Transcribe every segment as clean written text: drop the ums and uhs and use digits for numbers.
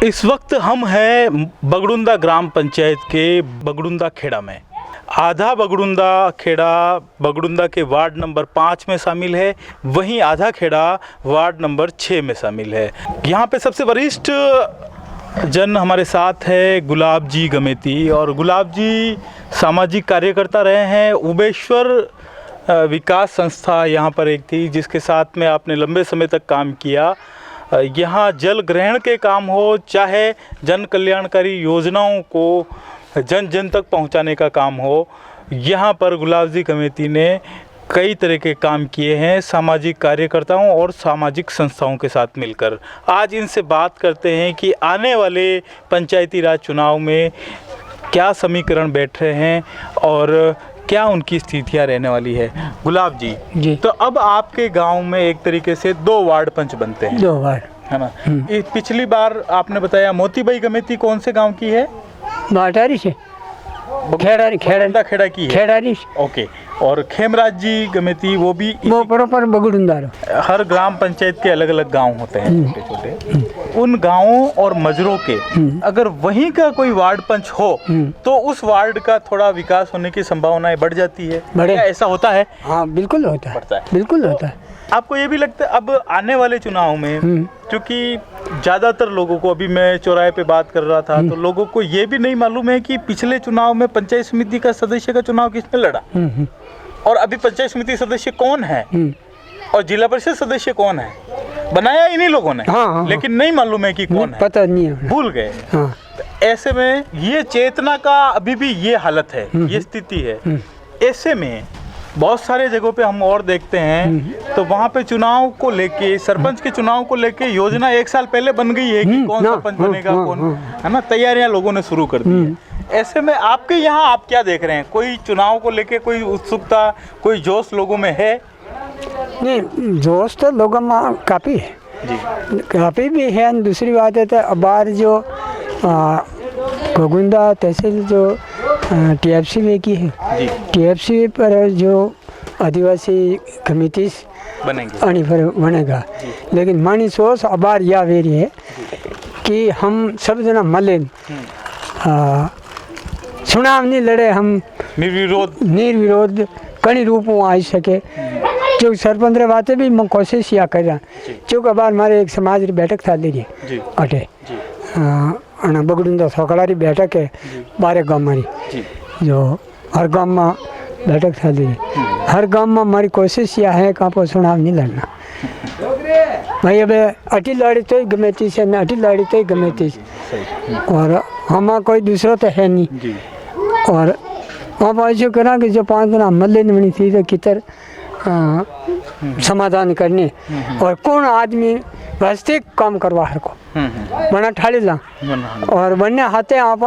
इस वक्त हम हैं बगड़ुंदा ग्राम पंचायत के बगड़ुंदा खेड़ा में। आधा बगड़ुंदा खेड़ा बगड़ुंदा के वार्ड नंबर 5 में शामिल है, वहीं आधा खेड़ा वार्ड नंबर 6 में शामिल है। यहाँ पे सबसे वरिष्ठ जन हमारे साथ है गुलाब जी गमेती, और गुलाब जी सामाजिक कार्यकर्ता रहे हैं। उमेश्वर विकास संस्था यहाँ पर एक थी जिसके साथ में आपने लंबे समय तक काम किया। यहाँ जल ग्रहण के काम हो, चाहे जन कल्याणकारी योजनाओं को जन जन तक पहुँचाने का काम हो, यहाँ पर गुलाब जी गमेती ने कई तरह के काम किए हैं सामाजिक कार्यकर्ताओं और सामाजिक संस्थाओं के साथ मिलकर। आज इनसे बात करते हैं कि आने वाले पंचायती राज चुनाव में क्या समीकरण बैठ रहे हैं और क्या उनकी स्थितियां रहने वाली है। गुलाब जी, तो अब आपके गांव में एक तरीके से 2 वार्ड पंच बनते हैं। 2 वार्ड है ना। पिछली बार आपने बताया मोतीबाई गमेती कौन से गांव की है? बाटारी से खेड़ा खेड़ा की है। खेड़ारी। ओके। और खेमराज जी गमेती वो भी वो प्रॉपर बगड़ुंदा। हर ग्राम पंचायत के अलग अलग गांव होते हैं छोटे छोटे। उन गांवों और मजरों के अगर वहीं का कोई वार्ड पंच हो तो उस वार्ड का थोड़ा विकास होने की संभावनाएं बढ़ जाती है। क्या ऐसा होता है? हाँ बिल्कुल होता है, बिल्कुल होता है। आपको ये भी लगता है अब आने वाले चुनाव में, क्योंकि ज़्यादातर लोगों को, अभी मैं चौराहे पे बात कर रहा था तो लोगों को ये भी नहीं मालूम है कि पिछले चुनाव में पंचायत समिति का सदस्य का चुनाव किसने लड़ा और अभी पंचायत समिति सदस्य कौन है और जिला परिषद सदस्य कौन है। बनाया इन्हीं लोगों ने। हाँ, लेकिन नहीं मालूम है कि कौन है, पता नहीं है, भूल गए। हाँ। ऐसे में ये चेतना का अभी भी ये हालत है, ये स्थिति है। ऐसे में बहुत सारे जगहों पे हम और देखते हैं तो वहाँ पे चुनाव को लेके, सरपंच के चुनाव को लेके योजना 1 साल पहले बन गई है कि कौन सरपंच बनेगा, कौन, है ना। तैयारियां लोगों ने शुरू कर दी है। ऐसे में आपके यहाँ आप क्या देख रहे हैं? कोई चुनाव को लेके कोई उत्सुकता, कोई जोश लोगों में है? नहीं, जोश तो लोगों में काफ़ी है जी, काफ़ी भी है। दूसरी बात है तो अबार जो बगड़ुंदा तहसील जो TFC में की है, TFC पर जो आदिवासी कमेटी बनेगा, लेकिन मानी सोच अबार या वेरी है कि हम सब जना मले चुनाव नहीं लड़े, हम निर्विरोध कई रूप में आ सके। जो सरपंच बातें भी मैं कोशिश या कर रहा, चूँकि अबार हमारे एक समाज की बैठक था ली अटे बगड़ुंदा सोकड़ा की बैठक है 12 गाँव मारी, जो हर गाँव में बैठक था ली। हर गाँव में हमारी कोशिश यह है कि आप चुनाव नहीं लड़ना भाई। अब अटी लड़ी तो ही गमेती से, न अटी लड़ी तो ही गमेती से, और हम कोई दूसरा तो है नहीं। और आप ऐसे करा कि जो 5 दिन मल्ले नहीं थी तो कितर समाधान करने और कौन आदमी वास्तविक काम करवा हर को बना ठाली ला और बनने हाथे आप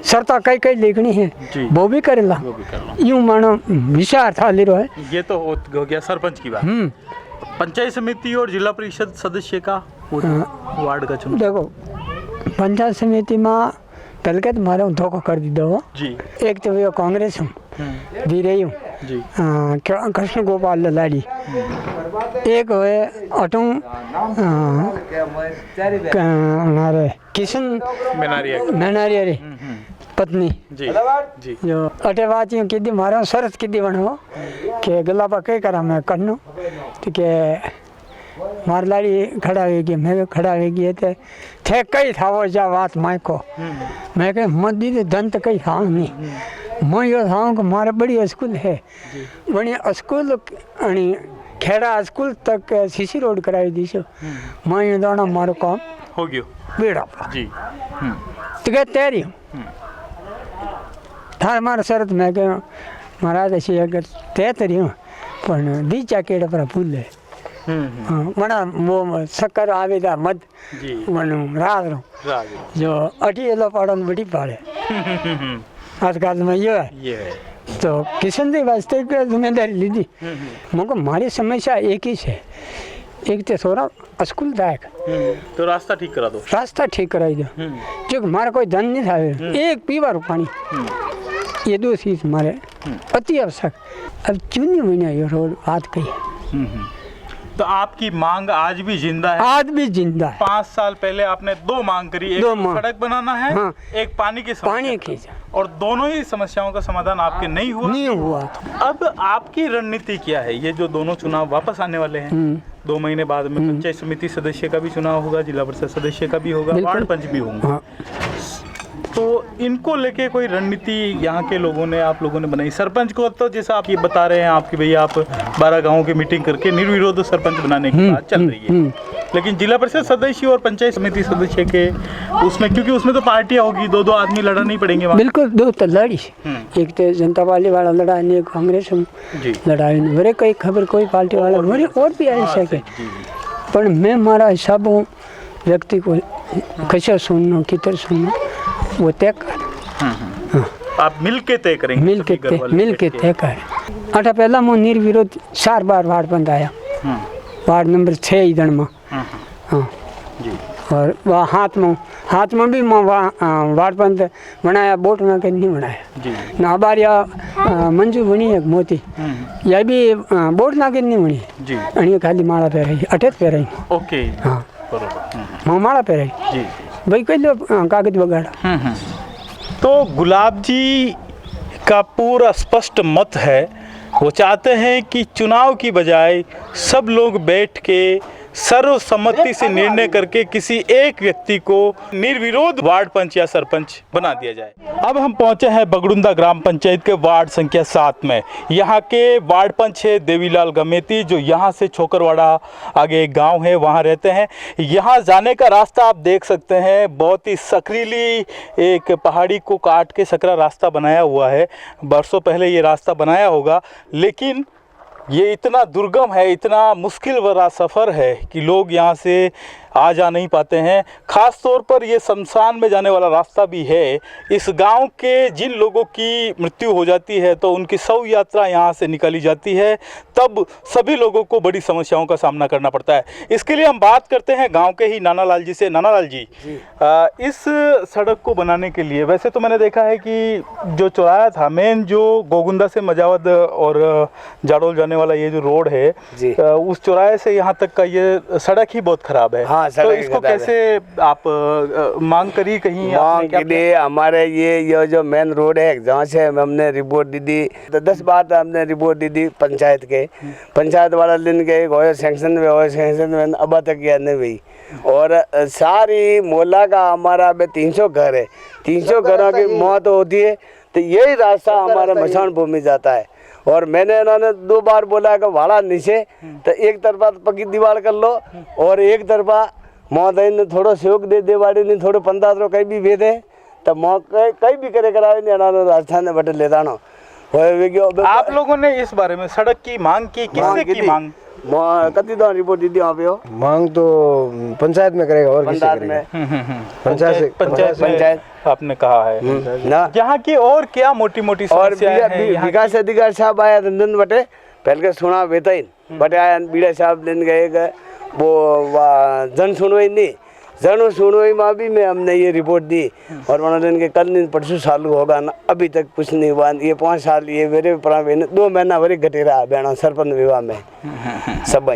शर्ता कई कई लिखनी है वो भी करेला। यूँ मानो विचार था ले रहा है। ये तो हो गया सरपंच की बात। पंचायत समिति और जिला परिषद सदस्य का वार्ड का चुनाव। देखो पंचायत समिति में पहले के तुम्हारे धोखा कर दी दो जी। एक तो वो कांग्रेस हूँ दी रही हूँ कृष्ण गोपाल ललाड़ी, एक हुए अटू हमारे किशन मैनारिया रे पत्नी जी, जी। जो अटे बात यूँ किदी मारा शरत किदी बनो के गला कई करा मैं करनो तो के मार लाड़ी खड़ा होगी, मैं खड़ा होगी तो थे कई था वो जा बात माँ को मैं कह मत दी धन तो कई था नहीं। मैं यो था कि मारे बड़ी स्कूल है, बड़ी स्कूल खेड़ा स्कूल तक सीसी रोड कराई दी सो। मैं ये दाना मारो काम हो गयो बेड़ा जी। तो क्या तैयारी थार मारा शरत मैं कह महाराज ऐसी अगर तय तरी हूँ पर दी चाकेड़ा पर भूल है वणा वो शक्कर आवेदा मध जी वणु राज जो अटी एलो पाड़न बड़ी पाड़े आजकल में ये है ये है। तो किशन जी वास्ते की जिम्मेदारी लीधी मुझको मारी समस्या एक ही है, एक तो थोड़ा स्कूल दायक तो रास्ता ठीक करा दो। रास्ता ठीक कराई दो, जो हमारा कोई धन नहीं था, एक पीवा पानी, ये दो चीज हमारे अति आवश्यक। अब क्यों नहीं बना ये रोड आज कही। तो आपकी मांग आज भी जिंदा है? आज भी जिंदा है। 5 साल पहले आपने 2 मांग करी, एक दो तो मांग। सड़क बनाना है, हाँ। एक पानी की समस्या पानी की और दोनों ही समस्याओं का समाधान आपके नहीं हुआ। नहीं हुआ। अब आपकी रणनीति क्या है? ये जो दोनों चुनाव वापस आने वाले हैं, 2 महीने बाद में पंचायत समिति सदस्य का भी चुनाव होगा, जिला परिषद सदस्य का भी होगा, बिल्कुल। वार्ड पंच भी होंगे। हाँ। तो इनको लेके कोई रणनीति यहाँ के लोगों ने, आप लोगों ने बनाई? सरपंच को तो जैसा आप ये बता रहे हैं आपकी भैया, आप 12 गाँव की मीटिंग करके निर्विरोध सरपंच बनाने की बात चल रही है, लेकिन जिला परिषद सदस्य और पंचायत समिति सदस्य के उसमें, क्योंकि उसमें तो पार्टियां होगी, 2-2 आदमी लड़ा नहीं पड़ेंगे वहाँ। बिल्कुल दो तो लड़ी, एक तो जनता पार्टी वाला लड़ा, एक कांग्रेस जी लड़ाई, मेरे कई खबर कोई पार्टी वाला मेरे और भी आ सके, पर मैं हमारा हिसाब हूँ व्यक्ति को कैसे सुनना किधर सुनना वो तय कर। आप मिल के तय करेंगे? मिल के तय कर। अठा पहला मैं निर्विरोध 4 बार वार्ड बंद आया, वार्ड नंबर 6 इधर में। हाँ जी। और वह हाथ में भी मैं वार्ड पंत बनाया, बोट में के नहीं बनाया जी। ना बार या मंजू बनी है मोती, यह भी बोट ना के नहीं बनी जी। आणि खाली माला पे रही, अटेत पे रही। ओके। हाँ बरोबर। मैं माला पे रही जी। भाई कह लो कागज बगाड़ा। तो गुलाब जी का पूरा स्पष्ट मत है, वो चाहते हैं कि चुनाव की बजाय सब लोग बैठ के सर्वसम्मति से निर्णय करके किसी एक व्यक्ति को निर्विरोध वार्ड पंच या सरपंच बना दिया जाए। अब हम पहुंचे हैं बगड़ुंदा ग्राम पंचायत के वार्ड संख्या 7 में। यहाँ के वार्ड पंच है देवीलाल गमेती, जो यहाँ से छोकरवाड़ा आगे एक गांव है वहाँ रहते हैं। यहाँ जाने का रास्ता आप देख सकते हैं, बहुत ही सकरीली एक पहाड़ी को काट के सकरा रास्ता बनाया हुआ है। बरसों पहले ये रास्ता बनाया होगा, लेकिन ये इतना दुर्गम है, इतना मुश्किल भरा सफ़र है कि लोग यहाँ से आ जा नहीं पाते हैं। ख़ास तौर पर ये शमशान में जाने वाला रास्ता भी है। इस गांव के जिन लोगों की मृत्यु हो जाती है तो उनकी शव यात्रा यहाँ से निकाली जाती है, तब सभी लोगों को बड़ी समस्याओं का सामना करना पड़ता है। इसके लिए हम बात करते हैं गांव के ही नाना लाल जी से। नाना लाल जी, इस सड़क को बनाने के लिए, वैसे तो मैंने देखा है कि जो चौराहा था मेन, जो गोगुंदा से मजावद और जाडोल जाने वाला ये जो रोड है, उस चौराहे से यहाँ तक का ये सड़क ही बहुत ख़राब है। हाँ, तो इसको कैसे आप मांग करी कहीं? मांग के लिए हमारे ये जो मेन रोड है जहाँ से हमने रिपोर्ट दी थी, तो 10 बार हमने रिपोर्ट दी थी पंचायत के, पंचायत वाला दिन के सेंक्शन में अब तक यह नहीं हुई। और सारी मोहल्ला का हमारा 300 घर है, 300 घरों की मौत होती है, तो यही रास्ता हमारा मशान भूमि जाता है। और मैंने इन्होंने 2 बार बोला कि भाड़ा नीचे, तो एक तरफा पक्की दीवार कर लो और एक तरफा महोदय ने थोड़ा सहयोग दे दे, बाड़ी ने थोड़े 15 कहीं भी भेदे, तो कहीं भी करे करावे नहीं राजस्थान में बटे लेता ना। आप लोगों ने इस बारे में सड़क की मांग की, किसने की मांग? कति दो रिपोर्ट दी थी वहाँ पे हो मांग तो पंचायत में करेगा और किसी करेगा? पंचायत आपने कहा है ना। यहाँ की और क्या मोटी मोटी और समस्याएं हैं? विकास अधिकारी साहब आया रंजन बटे, पहले के सुना बेहतर बटे आया बीड़ा साहब दिन गए वो जन सुनवाई नहीं, जन सुनवाई में भी मैं हमने ये रिपोर्ट दी और उन्होंने के कल दिन परसों चालू होगा ना, अभी तक कुछ नहीं हुआ। ये 5 साल ये मेरे 2 महीना भरे घटे रहा बेना सरपंच विवाह में सब।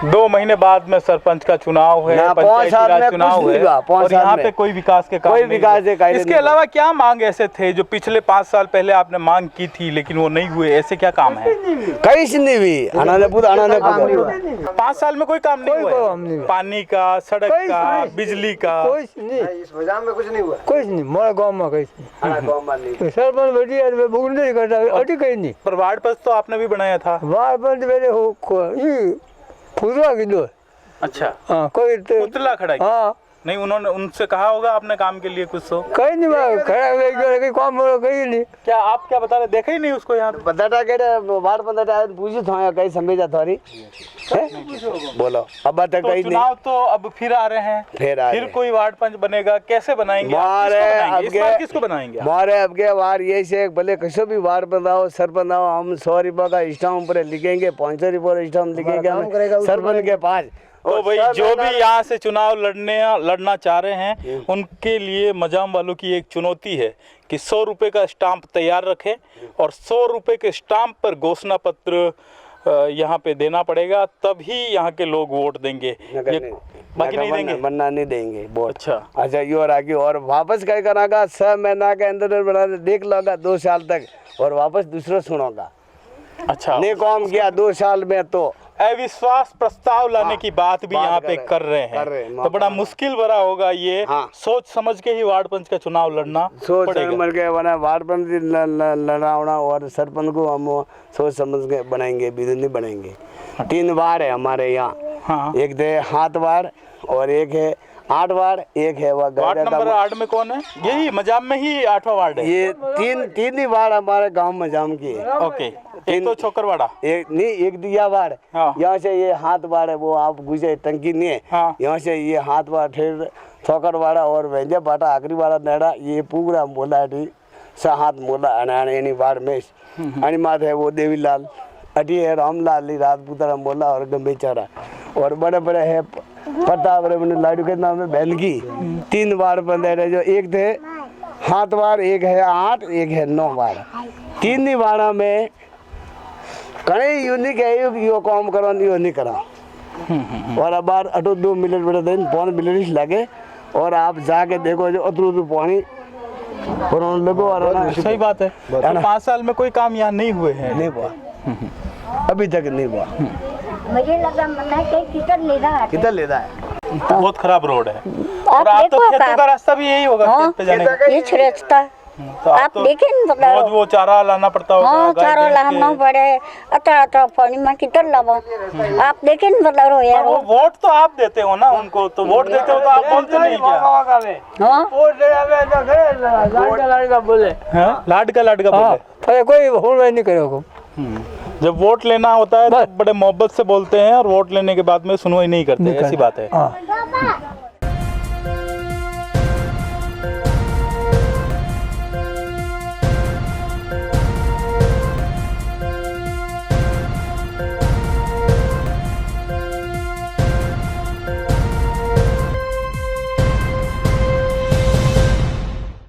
2 महीने बाद में सरपंच का चुनाव है, पंचायती राज चुनाव है, और यहाँ पे कोई विकास के काम कोई नहीं विकास हुए। इसके अलावा क्या मांग ऐसे थे जो पिछले 5 साल पहले आपने मांग की थी लेकिन वो नहीं हुए? ऐसे क्या काम है? कहीं से नहीं हुई, आना काम नहीं हुआ। 5 साल में कोई काम नहीं हुआ? पानी का, सड़क का, बिजली का? कुछ नहीं, इस बाजार में कुछ नहीं हुआ, कुछ नहीं, मोरा गाँव में कहीं सरपंच बैठी है बुगुंदे करता है, अटी कहीं नहीं। पर वार्ड पंच तो आपने भी बनाया था। वार्ड पंच मेरे हो फुलवा की दो। अच्छा, हाँ कोई पुतला खड़ा किया। हाँ नहीं उन्होंने उनसे कहा होगा आपने काम के लिए कुछ तो? कहीं नहीं मैं खड़ा हुए काम बोलो कहीं नहीं। क्या आप क्या बता रहे, देखा ही नहीं उसको यहाँ पे? बताटा के वार्ड पंचायत पूछी था कहीं समझा थोड़ी बोलो अब तक तो कहीं नहीं। चुनाव तो अब फिर आ रहे हैं, फिर कोई वार्ड पंच बनेगा, कैसे बनाएंगे? इस बार किसको बनाएंगे? हमारे अब के वार ये से भले किसी भी वार्ड बनाओ सरपंच आओ, हम 100 रुपये का स्टाम्प पर लिखेंगे, 500 रुपये का स्टाम्प लिखेंगे हम सरपंच के पास। तो भाई जो भी यहाँ से चुनाव लड़ना चाह रहे हैं उनके लिए मजाम वालों की एक चुनौती है कि 100 रुपये का स्टाम्प तैयार रखें और 100 रुपये के स्टाम्प पर घोषणा पत्र यहाँ पे देना पड़ेगा, तभी यहाँ के लोग वोट देंगे। बाकी नहीं देंगे, बनना नहीं देंगे वोट। अच्छा यो राखी और वापस कहीं करागा 6 महीना के अंदर बना देख लोगा 2 साल तक और वापस दूसरा सुनोगा। अच्छा नहीं काम किया 2 साल में तो अविश्वास प्रस्ताव लाने की बात भी यहाँ पे कर रहे हैं, तो बड़ा मुश्किल भरा होगा ये। सोच समझ के ही वार्ड पंच का चुनाव लड़ना के बना वार्ड पंच लड़ाना और सरपंच को हम सोच समझ के बनाएंगे, बिजली नहीं बनाएंगे। 3 वार्ड है हमारे यहाँ, एक है हाथ वार्ड और एक है 8 वार्ड, एक है वह वार्ड नंबर 8 में कौन है? यही मजाम में ही 8वां वार्ड है। ये तीन ही वार्ड हमारे गांव मजाम की है। ओके, एक तो छोकरवाड़ा, एक नहीं एक दिया वार्ड। यहाँ से ये हाथ वार्ड है, वो आप गुजरे टंकी नहीं है। यहाँ से ये हाथ वार्ड फिर छोकरवाड़ा और वेंजा बाटा आखिरी वाला नेड़ा ये पूरा मोला है हाथ मोला अनानी वार्ड में अनिमात है वो देवीलाल अटी है रामलाल राजपूतारा मोला और गंभीचारा और बड़े बड़े है प्रताप लाडू के नाम है बैलगी। 3 वार्ड बंदे रहे जो एक थे हाथ वार, एक है 8, एक है 9 वार्ड। 3 ही वार्ड में कहीं यूनिक है यो काम करो यो नहीं करा और अब बार अटो 2 मिनट बड़े दिन 5 मिनट लगे और आप जाके देखो जो अतरू पानी लगो और सही बात है। तो 5 साल में कोई काम यहाँ नहीं हुए हैं? नहीं हुआ, अभी तक नहीं हुआ। मुझे लगा मना के किधर ले रहा है, किधर ले रहा है? बहुत खराब रोड है और आप तो खेतों का रास्ता भी यही होगा खेत पे जाने का। ये रास्ता तो आप देखें रोज वो चारा लाना पड़ता होगा। हाँ चारा लाना पड़े अतरा पानी में किधर लावा आप देखें मतलब रो यार। वो वोट तो आप देते हो ना उनको, तो वोट देते हो तो आप बोलते नहीं क्या? हाँ लाड़ का बोले लाड का बोले कोई होड़ नहीं करेगा। जब वोट लेना होता है तो बड़े मोहब्बत से बोलते हैं और वोट लेने के बाद में सुनवाई नहीं करते, ऐसी बात है।